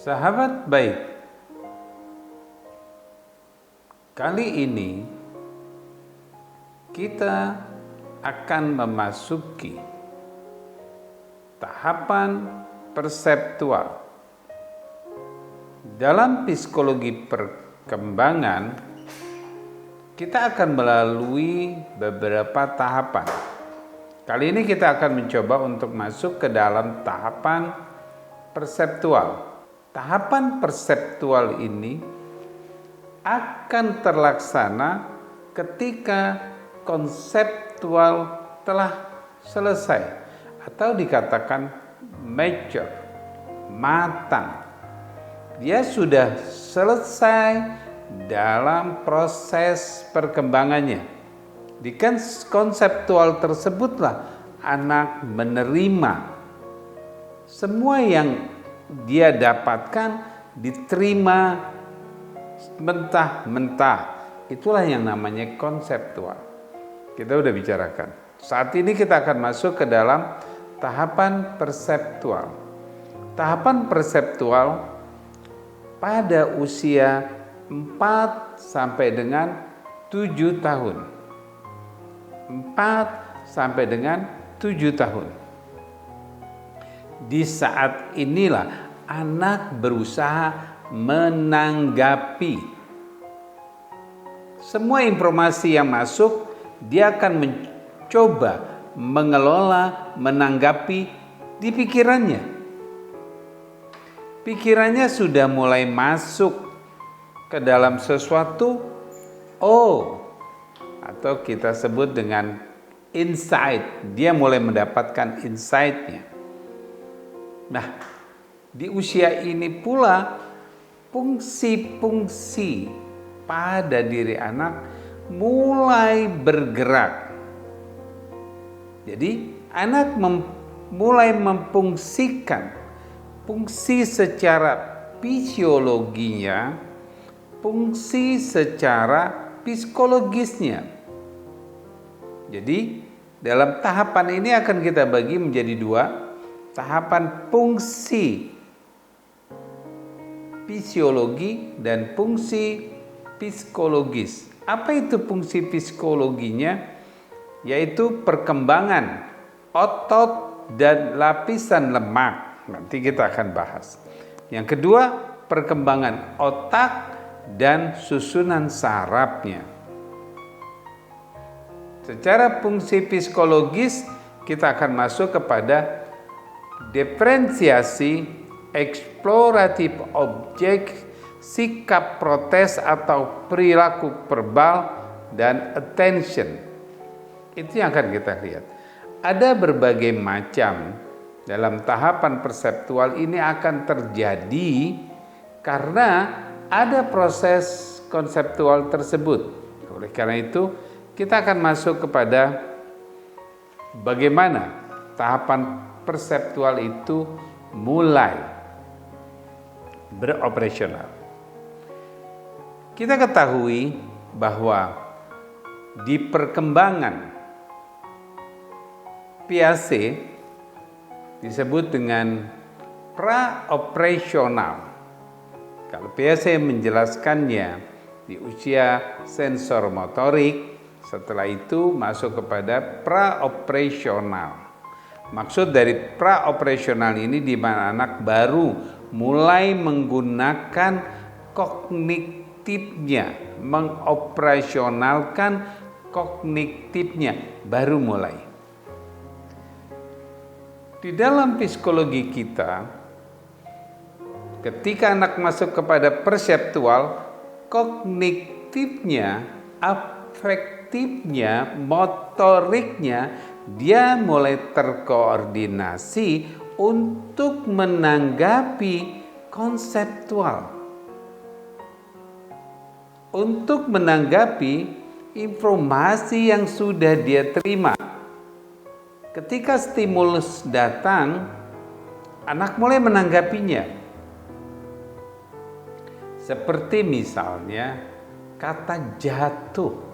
Sahabat baik, kali ini kita akan memasuki tahapan perseptual. Dalam psikologi perkembangan, kita akan melalui beberapa tahapan. Kali ini kita akan mencoba untuk masuk ke dalam tahapan perseptual. Tahapan perseptual ini akan terlaksana ketika konseptual telah selesai atau dikatakan mature, matang. Dia sudah selesai dalam proses perkembangannya. Di konseptual tersebutlah anak menerima semua yang dia dapatkan, diterima mentah-mentah. Itulah yang namanya konseptual. Kita udah bicarakan. Saat ini kita akan masuk ke dalam tahapan perseptual. Tahapan perseptual pada usia 4 sampai dengan 7 tahun. 4 sampai dengan 7 tahun. Di saat inilah anak berusaha menanggapi semua informasi yang masuk. Dia akan mencoba mengelola, menanggapi di pikirannya. Pikirannya sudah mulai masuk ke dalam sesuatu, atau kita sebut dengan insight. Dia mulai mendapatkan insight-nya. Nah, di usia ini pula fungsi-fungsi pada diri anak mulai bergerak. Jadi, anak mulai memfungsikan fungsi secara fisiologinya, fungsi secara psikologisnya. Jadi, dalam tahapan ini akan kita bagi menjadi 2. Tahapan fungsi fisiologi dan fungsi psikologis. Apa itu fungsi psikologinya? Yaitu perkembangan otot dan lapisan lemak. Nanti kita akan bahas. Yang kedua, perkembangan otak dan susunan sarafnya. Secara fungsi psikologis, kita akan masuk kepada diferensiasi, eksploratif objek, sikap protes atau perilaku verbal, dan attention. Itu yang akan kita lihat. Ada berbagai macam dalam tahapan perseptual ini akan terjadi karena ada proses konseptual tersebut. Oleh karena itu, kita akan masuk kepada bagaimana tahapan perseptual itu mulai beroperasional. Kita ketahui bahwa di perkembangan Piaget disebut dengan praoperasional. Kalau Piaget menjelaskannya di usia sensor motorik, setelah itu masuk kepada praoperasional. Maksud dari praoperasional ini di mana anak baru mulai menggunakan kognitifnya, mengoperasionalkan kognitifnya, baru mulai. Di dalam psikologi kita, ketika anak masuk kepada perseptual, kognitifnya, afektifnya, motoriknya, dia mulai terkoordinasi untuk menanggapi konseptual. Untuk menanggapi informasi yang sudah dia terima. Ketika stimulus datang, anak mulai menanggapinya. Seperti misalnya kata jatuh.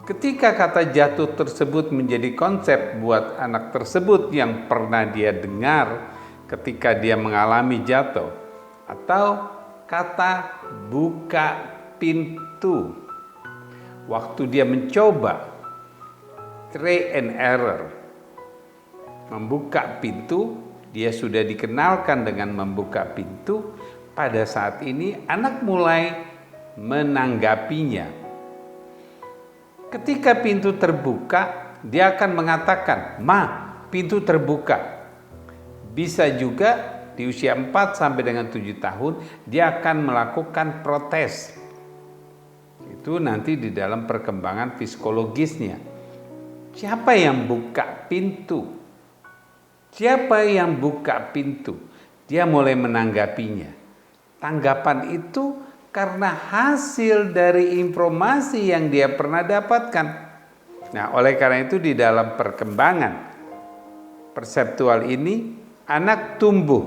Ketika kata jatuh tersebut menjadi konsep buat anak tersebut yang pernah dia dengar, ketika dia mengalami jatuh, atau kata buka pintu. Waktu dia mencoba, try and error, membuka pintu, dia sudah dikenalkan dengan membuka pintu. Pada saat ini anak mulai menanggapinya. Ketika pintu terbuka, dia akan mengatakan, "Ma, pintu terbuka." Bisa juga di usia 4 sampai dengan 7 tahun dia akan melakukan protes. Itu nanti di dalam perkembangan psikologisnya. Siapa yang buka pintu? Siapa yang buka pintu? Dia mulai menanggapinya. Tanggapan itu karena hasil dari informasi yang dia pernah dapatkan. Nah, oleh karena itu di dalam perkembangan perseptual ini, anak tumbuh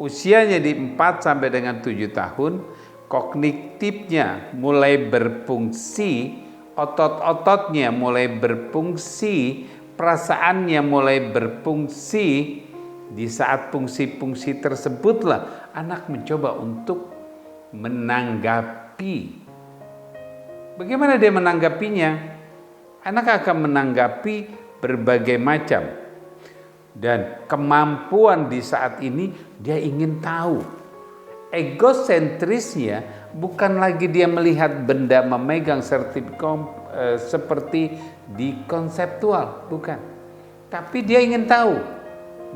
usianya di 4 sampai dengan 7 tahun, kognitifnya mulai berfungsi, otot-ototnya mulai berfungsi, perasaannya mulai berfungsi. Di saat fungsi-fungsi tersebutlah anak mencoba untuk menanggapi. Bagaimana dia menanggapinya? Anak akan menanggapi berbagai macam. Dan kemampuan di saat ini dia ingin tahu. Egosentrisnya bukan lagi dia melihat benda memegang seperti di konseptual, bukan. Tapi dia ingin tahu,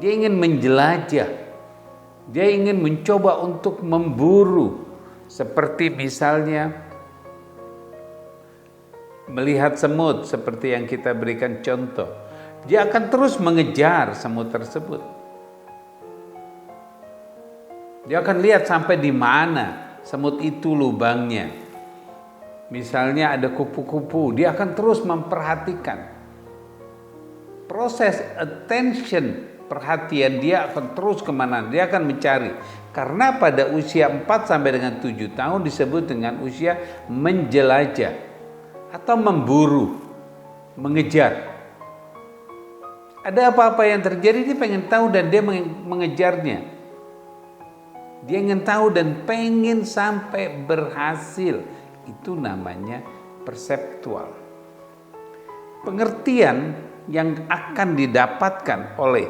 dia ingin menjelajah, dia ingin mencoba untuk memburu. Seperti misalnya melihat semut, seperti yang kita berikan contoh. Dia akan terus mengejar semut tersebut. Dia akan lihat sampai di mana semut itu lubangnya. Misalnya ada kupu-kupu, dia akan terus memperhatikan. Proses attention, perhatian dia akan terus kemana, dia akan mencari. Karena pada usia 4 sampai dengan 7 tahun disebut dengan usia menjelajah atau memburu, mengejar. Ada apa-apa yang terjadi, dia pengen tahu dan dia mengejarnya. Dia ingin tahu dan pengen sampai berhasil. Itu namanya perseptual. Pengertian yang akan didapatkan oleh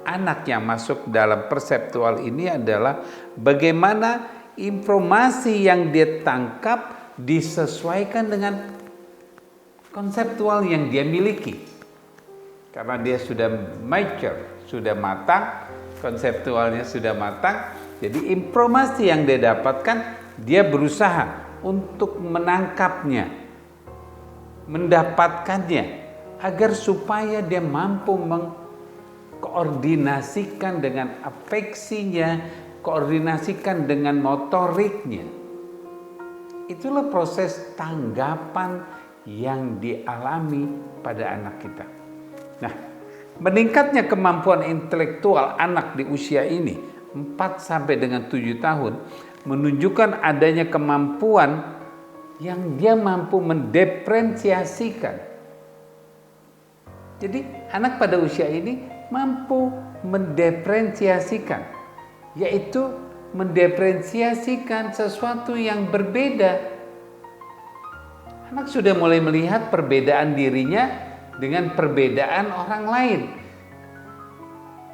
anak yang masuk dalam perseptual ini adalah bagaimana informasi yang dia tangkap disesuaikan dengan konseptual yang dia miliki. Karena dia sudah mature, sudah matang, konseptualnya sudah matang. Jadi informasi yang dia dapatkan, dia berusaha untuk menangkapnya, mendapatkannya, agar supaya dia mampu mengkoordinasikan dengan afeksinya, koordinasikan dengan motoriknya. Itulah proses tanggapan yang dialami pada anak kita. Nah, meningkatnya kemampuan intelektual anak di usia ini 4 sampai dengan 7 tahun menunjukkan adanya kemampuan yang dia mampu mendiferensiasikan. Jadi anak pada usia ini mampu mendiferensiasikan, yaitu mendiferensiasikan sesuatu yang berbeda. Anak sudah mulai melihat perbedaan dirinya dengan perbedaan orang lain.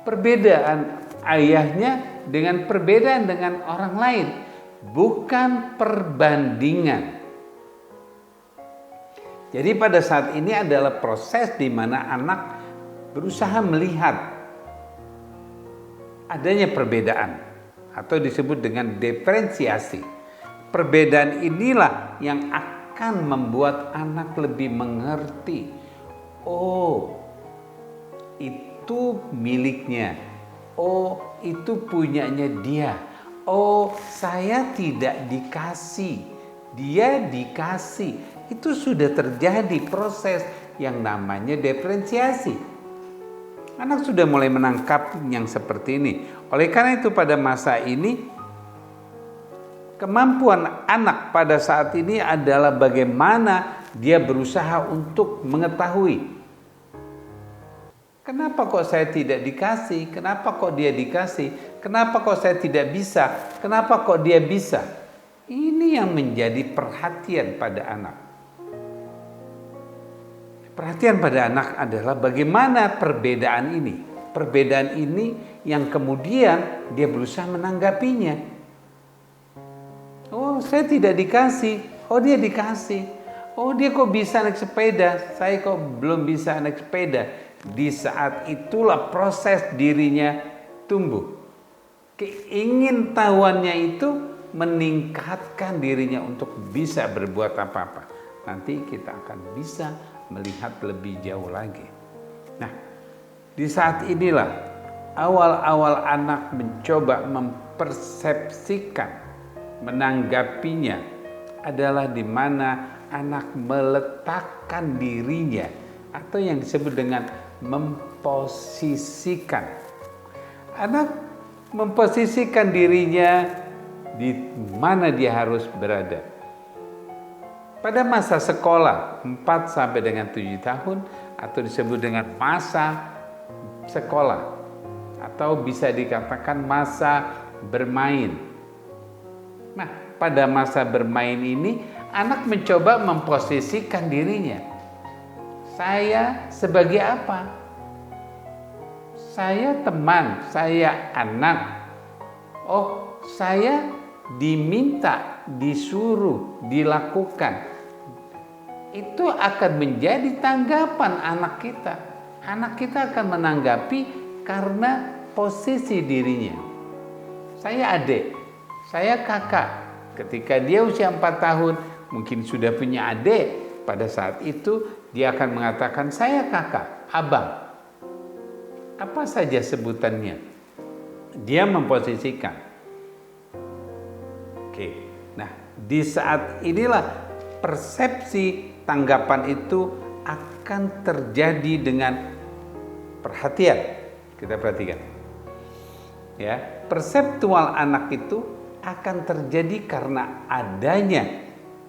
Perbedaan ayahnya dengan perbedaan dengan orang lain, bukan perbandingan. Jadi pada saat ini adalah proses di mana anak berusaha melihat adanya perbedaan atau disebut dengan diferensiasi. Perbedaan inilah yang akan membuat anak lebih mengerti. Oh, itu miliknya. Oh, itu punyanya dia. Oh, saya tidak dikasih, dia dikasih. Itu sudah terjadi proses yang namanya diferensiasi. Anak sudah mulai menangkap yang seperti ini. Oleh karena itu pada masa ini, kemampuan anak pada saat ini adalah bagaimana dia berusaha untuk mengetahui Kenapa kok saya tidak dikasih? Kenapa kok dia dikasih? Kenapa kok saya tidak bisa? Kenapa kok dia bisa? Ini yang menjadi perhatian pada anak. Perhatian pada anak adalah bagaimana perbedaan ini. Perbedaan ini yang kemudian dia berusaha menanggapinya. Oh, saya tidak dikasih. Oh, dia dikasih. Oh, dia kok bisa naik sepeda. Saya kok belum bisa naik sepeda. Di saat itulah proses dirinya tumbuh. Keingintahuannya itu meningkatkan dirinya untuk bisa berbuat apa-apa. Nanti kita akan bisa melihat lebih jauh lagi. Nah, di saat inilah awal-awal anak mencoba mempersepsikan, menanggapinya adalah di mana anak meletakkan dirinya atau yang disebut dengan memposisikan. Anak memposisikan dirinya di mana dia harus berada. Pada masa sekolah 4 sampai dengan 7 tahun atau disebut dengan masa sekolah atau bisa dikatakan masa bermain. Nah, pada masa bermain ini anak mencoba memposisikan dirinya. Saya sebagai apa? Saya teman, saya anak. Oh, saya diminta, disuruh, dilakukan. Itu akan menjadi tanggapan anak kita. Anak kita akan menanggapi karena posisi dirinya. Saya adik, saya kakak. Ketika dia usia 4 tahun, mungkin sudah punya adik. Pada saat itu dia akan mengatakan saya kakak, abang. Apa saja sebutannya. Dia memposisikan. Oke. Nah, di saat inilah persepsi tanggapan itu akan terjadi dengan perhatian. Kita perhatikan. Ya, perseptual anak itu akan terjadi karena adanya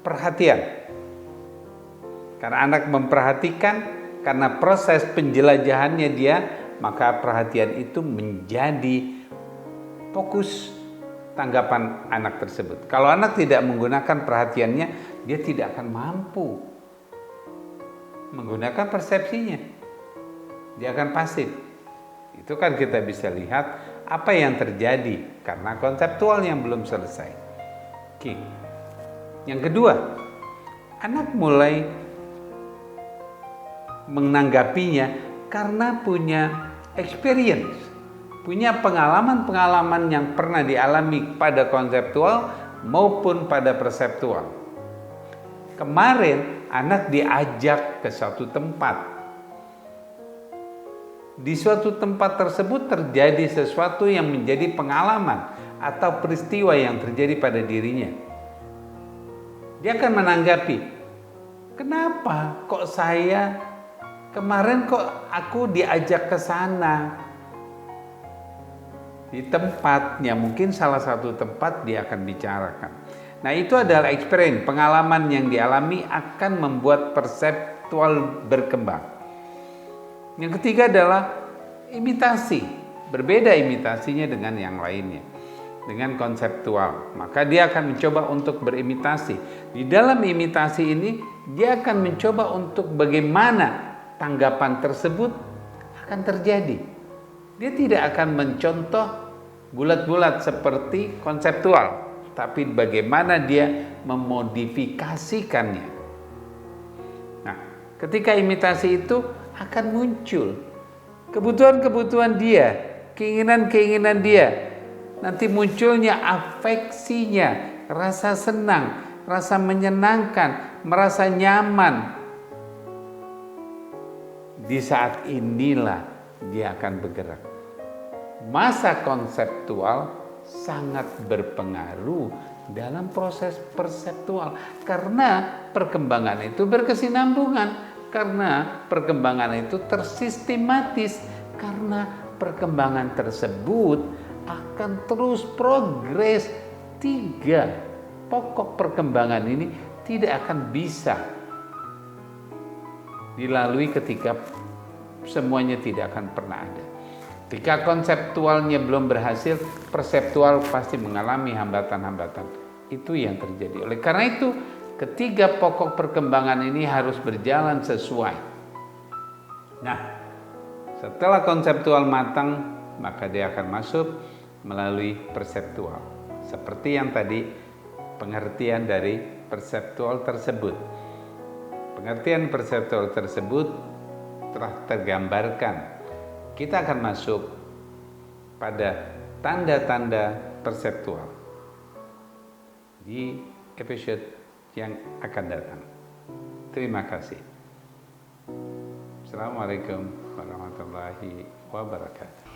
perhatian. Karena anak memperhatikan, karena proses penjelajahannya dia, maka perhatian itu menjadi fokus tanggapan anak tersebut. Kalau anak tidak menggunakan perhatiannya, dia tidak akan mampu menggunakan persepsinya. Dia akan pasif. Itu kan kita bisa lihat apa yang terjadi karena konseptual yang belum selesai. Oke. Yang kedua, anak mulai menanggapinya karena punya experience, punya pengalaman-pengalaman yang pernah dialami pada konseptual maupun pada perseptual. Kemarin anak diajak ke suatu tempat. Di suatu tempat tersebut terjadi sesuatu yang menjadi pengalaman atau peristiwa yang terjadi pada dirinya. Dia akan menanggapi, kenapa kok saya kemarin kok aku diajak ke sana? Di tempatnya, mungkin salah satu tempat dia akan bicarakan. Nah, itu adalah experience, pengalaman yang dialami akan membuat perseptual berkembang. Yang ketiga adalah imitasi. Berbeda imitasinya dengan yang lainnya. Dengan konseptual. Maka dia akan mencoba untuk berimitasi. Di dalam imitasi ini, dia akan mencoba untuk bagaimana tanggapan tersebut akan terjadi. Dia tidak akan mencontoh bulat-bulat seperti konseptual, tapi bagaimana dia memodifikasikannya. Nah, ketika imitasi itu akan muncul kebutuhan-kebutuhan dia, keinginan-keinginan dia. Nanti munculnya afeksinya, rasa senang, rasa menyenangkan, merasa nyaman. Di saat inilah dia akan bergerak. Masa konseptual sangat berpengaruh dalam proses perseptual karena perkembangan itu berkesinambungan, karena perkembangan itu tersistematis, karena perkembangan tersebut akan terus progres. 3 pokok perkembangan ini tidak akan bisa dilalui ketika semuanya tidak akan pernah ada. Ketika konseptualnya belum berhasil, perseptual pasti mengalami hambatan-hambatan. Itu yang terjadi. Oleh karena itu, ketiga pokok perkembangan ini harus berjalan sesuai. Nah, setelah konseptual matang, maka dia akan masuk melalui perseptual. Seperti yang tadi, pengertian dari perseptual tersebut. Pengertian perseptual tersebut telah tergambarkan. Kita akan masuk pada tanda-tanda perseptual di episode yang akan datang. Terima kasih. Assalamualaikum warahmatullahi wabarakatuh.